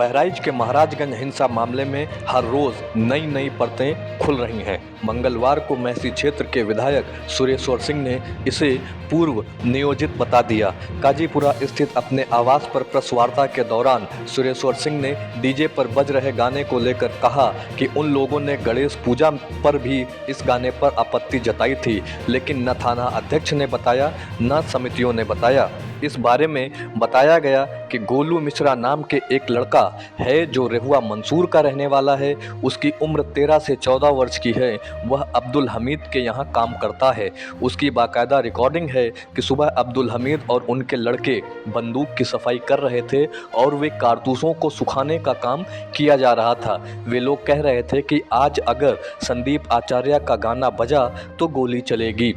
बहराइच के महाराजगंज हिंसा मामले में हर रोज नई नई परतें खुल रही हैं। मंगलवार को मैसी क्षेत्र के विधायक सुरेश्वर सिंह ने इसे पूर्व नियोजित बता दिया। काजीपुरा स्थित अपने आवास पर प्रेस वार्ता के दौरान सुरेश्वर सिंह ने डीजे पर बज रहे गाने को लेकर कहा कि उन लोगों ने गणेश पूजा पर भी इस गाने पर आपत्ति जताई थी, लेकिन न थाना अध्यक्ष ने बताया न समितियों ने बताया। इस बारे में बताया गया कि गोलू मिश्रा नाम के एक लड़का है जो रेहुआ मंसूर का रहने वाला है। उसकी उम्र 13 से 14 वर्ष की है। वह अब्दुल हमीद के यहाँ काम करता है। उसकी बाकायदा रिकॉर्डिंग है कि सुबह अब्दुल हमीद और उनके लड़के बंदूक की सफाई कर रहे थे और वे कारतूसों को सुखाने का काम किया जा रहा था। वे लोग कह रहे थे कि आज अगर संदीप आचार्य का गाना बजा तो गोली चलेगी।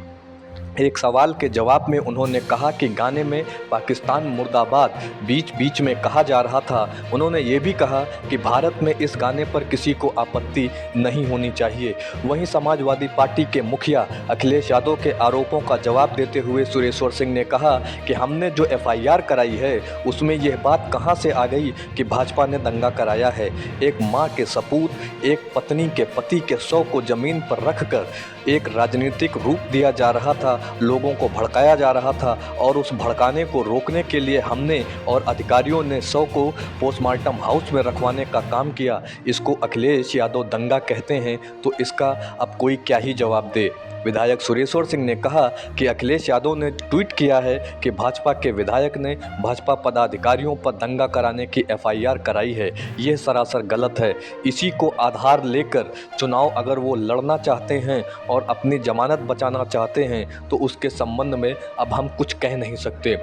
एक सवाल के जवाब में उन्होंने कहा कि गाने में पाकिस्तान मुर्दाबाद बीच बीच में कहा जा रहा था। उन्होंने ये भी कहा कि भारत में इस गाने पर किसी को आपत्ति नहीं होनी चाहिए। वहीं समाजवादी पार्टी के मुखिया अखिलेश यादव के आरोपों का जवाब देते हुए सुरेश्वर सिंह ने कहा कि हमने जो FIR कराई है उसमें यह बात कहां से आ गई कि भाजपा ने दंगा कराया है। एक मां के सपूत, एक पत्नी के पति के शव को जमीन पर रखकर एक राजनीतिक रूप दिया जा रहा था, लोगों को भड़काया जा रहा था और उस भड़काने को रोकने के लिए हमने और अधिकारियों ने शव को पोस्टमार्टम हाउस में रखवाने का काम किया। इसको अखिलेश यादव दंगा कहते हैं तो इसका अब कोई क्या ही जवाब दे। विधायक सुरेश्वर सिंह ने कहा कि अखिलेश यादव ने ट्वीट किया है कि भाजपा के विधायक ने भाजपा पदाधिकारियों पर दंगा कराने की FIR कराई है। यह सरासर गलत है। इसी को आधार लेकर चुनाव अगर वो लड़ना चाहते हैं और अपनी जमानत बचाना चाहते हैं तो उसके संबंध में अब हम कुछ कह नहीं सकते।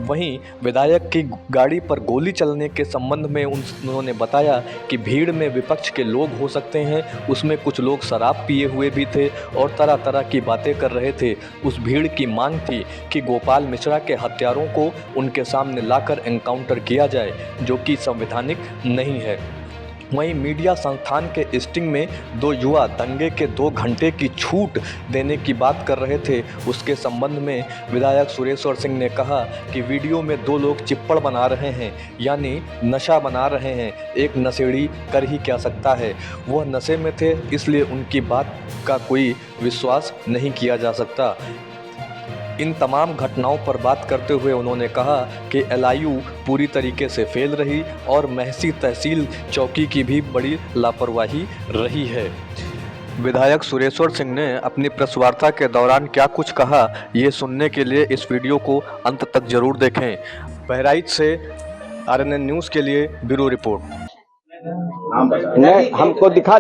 वहीं विधायक की गाड़ी पर गोली चलने के संबंध में उन्होंने बताया कि भीड़ में विपक्ष के लोग हो सकते हैं, उसमें कुछ लोग शराब पिए हुए भी थे और तरह तरह की बातें कर रहे थे। उस भीड़ की मांग थी कि गोपाल मिश्रा के हत्यारों को उनके सामने लाकर एनकाउंटर किया जाए, जो कि संवैधानिक नहीं है। वहीं मीडिया संस्थान के स्टिंग में 2 युवा दंगे के 2 घंटे की छूट देने की बात कर रहे थे। उसके संबंध में विधायक सुरेश्वर सिंह ने कहा कि वीडियो में 2 लोग चिप्पड़ बना रहे हैं, यानी नशा बना रहे हैं। एक नशेड़ी कर ही क्या सकता है। वह नशे में थे, इसलिए उनकी बात का कोई विश्वास नहीं किया जा सकता। इन तमाम घटनाओं पर बात करते हुए उन्होंने कहा कि LIU पूरी तरीके से फेल रही और महसी तहसील चौकी की भी बड़ी लापरवाही रही है। विधायक सुरेश्वर सिंह ने अपनी प्रेस वार्ता के दौरान क्या कुछ कहा, ये सुनने के लिए इस वीडियो को अंत तक जरूर देखें। बहराइच से RNN न्यूज़ के लिए ब्यूरो रिपोर्ट। नहीं, हमको दिखा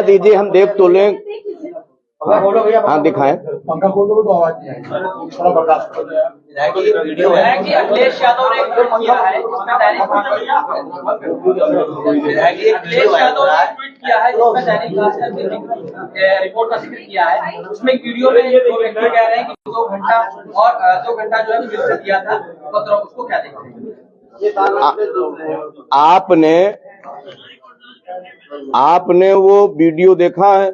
दीजिए, हम देख तो लें। हाँ दिखाएं। अखिलेश यादव ने ट्वीट किया है, जिसमें दैनिक भास्कर की रिपोर्ट का जिक्र किया है। उसमें एक वीडियो में 2 व्यक्ति कह रहे हैं कि 2 घंटा और 2 घंटा जो है मिस दिया था, तो उसको क्या देखते हैं? आपने वो वीडियो देखा है?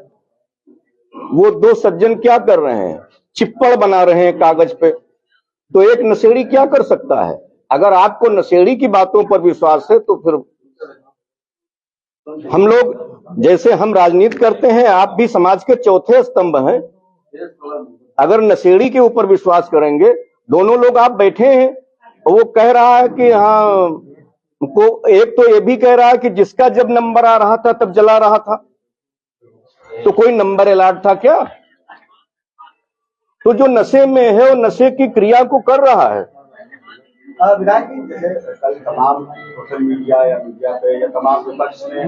वो 2 सज्जन क्या कर रहे हैं? चिप्पड़ बना रहे हैं कागज पे। तो एक नशेड़ी क्या कर सकता है? अगर आपको नशेड़ी की बातों पर विश्वास है तो फिर हम लोग, जैसे हम राजनीति करते हैं, आप भी समाज के चौथे स्तंभ हैं। अगर नशेड़ी के ऊपर विश्वास करेंगे, दोनों लोग आप बैठे हैं, वो कह रहा है कि हाँ को, एक तो ये भी कह रहा है कि जिसका जब नंबर आ रहा था तब जला रहा था, तो कोई नंबर अलॉट था क्या? तो जो नशे में है वो नशे की क्रिया को कर रहा है। विधायक जी, जैसे कल तमाम सोशल मीडिया या मीडिया पे या तमाम विपक्ष ने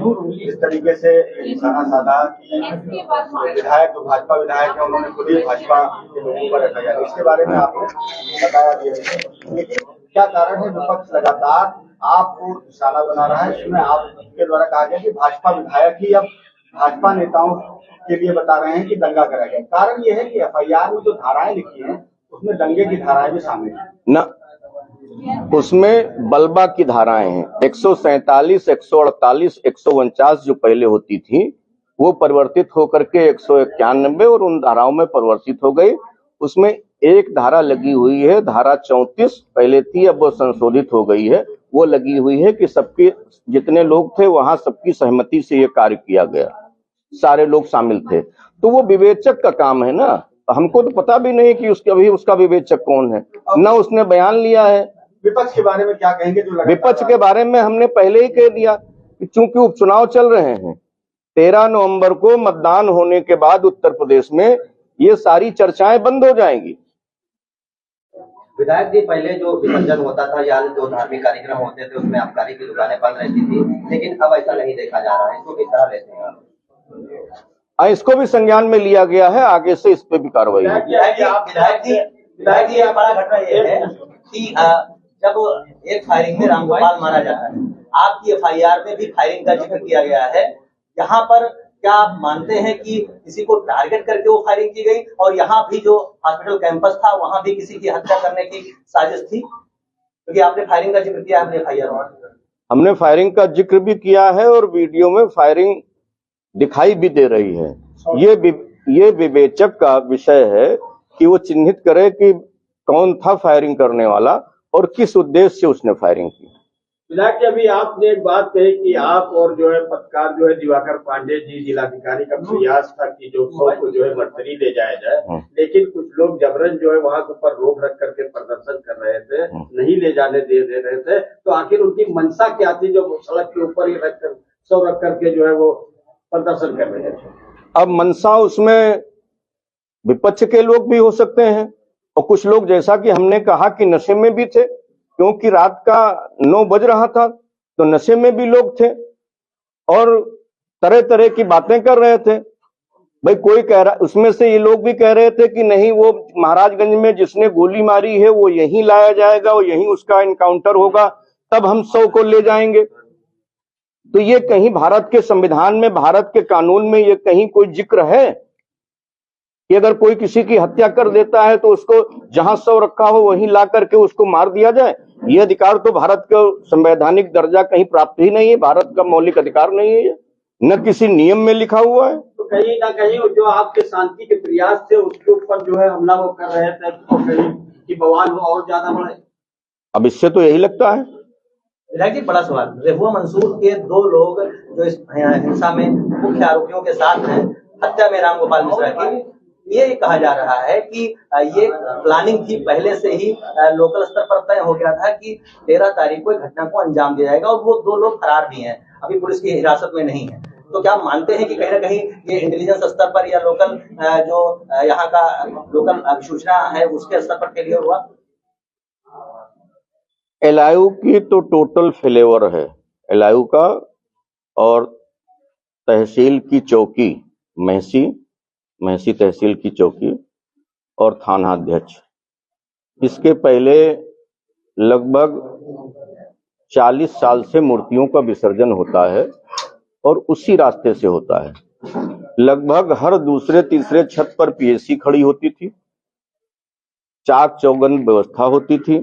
इस तरीके से निशाना साधा कि विधायक जो भाजपा विधायक है उन्होंने खुद ही भाजपा के लोगों पर रखा गया, इसके बारे में आपने बताया भी है, लेकिन क्या कारण है विपक्ष लगातार आपको निशाना बना रहा है? इसमें आपके द्वारा कहा गया कि भाजपा विधायक ही अब भाजपा नेताओं के लिए बता रहे हैं कि दंगा कराया गया। कारण यह है कि FIR में जो धाराएं लिखी हैं उसमें दंगे की धाराएं भी शामिल हैं न, उसमेमें बलबा की धाराएं हैं। 147, 148, 149 जो पहले होती थी वो परिवर्तित होकर के 191 और उन धाराओं में परिवर्तित हो गई। उसमें एक धारा लगी हुई है, धारा 34 पहले थी, अब वो संशोधित हो गई है, वो लगी हुई है कि सबके जितने लोग थे वहां सबकी सहमति से ये कार्य किया गया, सारे लोग शामिल थे। तो वो विवेचक का काम है ना, हमको तो पता भी नहीं कि उसका विवेचक कौन है, ना उसने बयान लिया है। विपक्ष के बारे में क्या कहेंगे? जो विपक्ष के बारे में हमने पहले ही कह दिया कि चूंकि उपचुनाव चल रहे हैं, 13 नवंबर को मतदान होने के बाद उत्तर प्रदेश में ये सारी चर्चाएं बंद हो जाएंगी। विधायक जी, पहले जो विसर्जन होता था या जो धार्मिक कार्यक्रम होते थे उसमें आबकारी की दुकानें बंद रहती थी, लेकिन अब ऐसा नहीं देखा जा रहा है, इसको किस तरह लेते हैं आप? इसको भी संज्ञान में लिया गया है, आगे से इस पे भी कार्रवाई होगी। विधायक जी, बड़ा घटना ये है कि जब एक फायरिंग में रामगोपाल मारा जाता है, आपकी एफआईआर में भी फायरिंग का जिक्र किया गया है। यहाँ पर क्या आप मानते हैं कि किसी को टारगेट करके वो फायरिंग की गई, और यहाँ भी जो हॉस्पिटल कैंपस था वहां भी किसी की हत्या करने की साजिश थी? क्योंकि आपने फायरिंग का जिक्र किया, हमने एफआईआर में हमने फायरिंग का जिक्र भी किया है और वीडियो में फायरिंग दिखाई भी दे रही है। ये विवेचक का विषय है कि वो चिन्हित करे कि कौन था फायरिंग करने वाला और किस उद्देश्य से उसने फायरिंग की। विधायक जी, अभी आपने एक बात कही कि आप और जो है पत्रकार जो है दिवाकर पांडे जी, जिलाधिकारी का प्रयास था कि जो 100 को जो है बर्तरी ले जाया जाए, लेकिन कुछ लोग जबरन जो है वहां के ऊपर रोक रख करके प्रदर्शन कर रहे थे, नहीं ले जाने दे रहे थे। तो आखिर उनकी मंशा क्या थी जो सड़क के ऊपर ही रखकर 100 रख करके जो है वो प्रदर्शन कर रहे थे? अब मंशा उसमें विपक्ष के लोग भी हो सकते हैं और कुछ लोग, जैसा कि हमने कहा, कि नशे में भी थे, क्योंकि रात का 9 बज रहा था, तो नशे में भी लोग थे और तरह तरह की बातें कर रहे थे। भाई कोई कह रहा, उसमें से ये लोग भी कह रहे थे कि नहीं, वो महाराजगंज में जिसने गोली मारी है वो यहीं लाया जाएगा, वो यहीं उसका इनकाउंटर होगा, तब हम 100 को ले जाएंगे। तो ये कहीं भारत के संविधान में, भारत के कानून में ये कहीं कोई जिक्र है कि अगर कोई किसी की हत्या कर देता है तो उसको जहां 100 रखा हो वहीं ला करके उसको मार दिया जाए? ये अधिकार तो भारत का संवैधानिक दर्जा कहीं प्राप्त ही नहीं है, भारत का मौलिक अधिकार नहीं है, न किसी नियम में लिखा हुआ है। तो कहीं ना कहीं जो आपके शांति के प्रयास थे उसके ऊपर जो है हमला वो कर रहे थे, तो कहीं की बवाल हो और ज्यादा बढ़े। अब इससे तो यही लगता है। विधायक जी, बड़ा सवाल, रेहुआ मंसूर के 2 लोग जो इस हिंसा में मुख्य आरोपियों के साथ हैं, हत्या में रामगोपाल मिश्रा की, ये कहा जा रहा है कि ये प्लानिंग थी, पहले से ही लोकल स्तर पर तय हो गया था कि 13 तारीख को घटना को अंजाम दिया जाएगा, और वो 2 लोग फरार भी हैं, अभी पुलिस की हिरासत में नहीं है। तो क्या मानते हैं कि कहीं ना कहीं ये इंटेलिजेंस स्तर पर या लोकल जो यहाँ का लोकल सूचना है उसके स्तर पर फेलियर हुआ? एलआईयू की तो टोटल फेलेवर है, एलआईयू का और तहसील की चौकी, महसी तहसील की चौकी और थाना अध्यक्ष। इसके पहले लगभग 40 साल से मूर्तियों का विसर्जन होता है और उसी रास्ते से होता है। लगभग हर दूसरे तीसरे छत पर पीएसी खड़ी होती थी, चाक चौबंद व्यवस्था होती थी,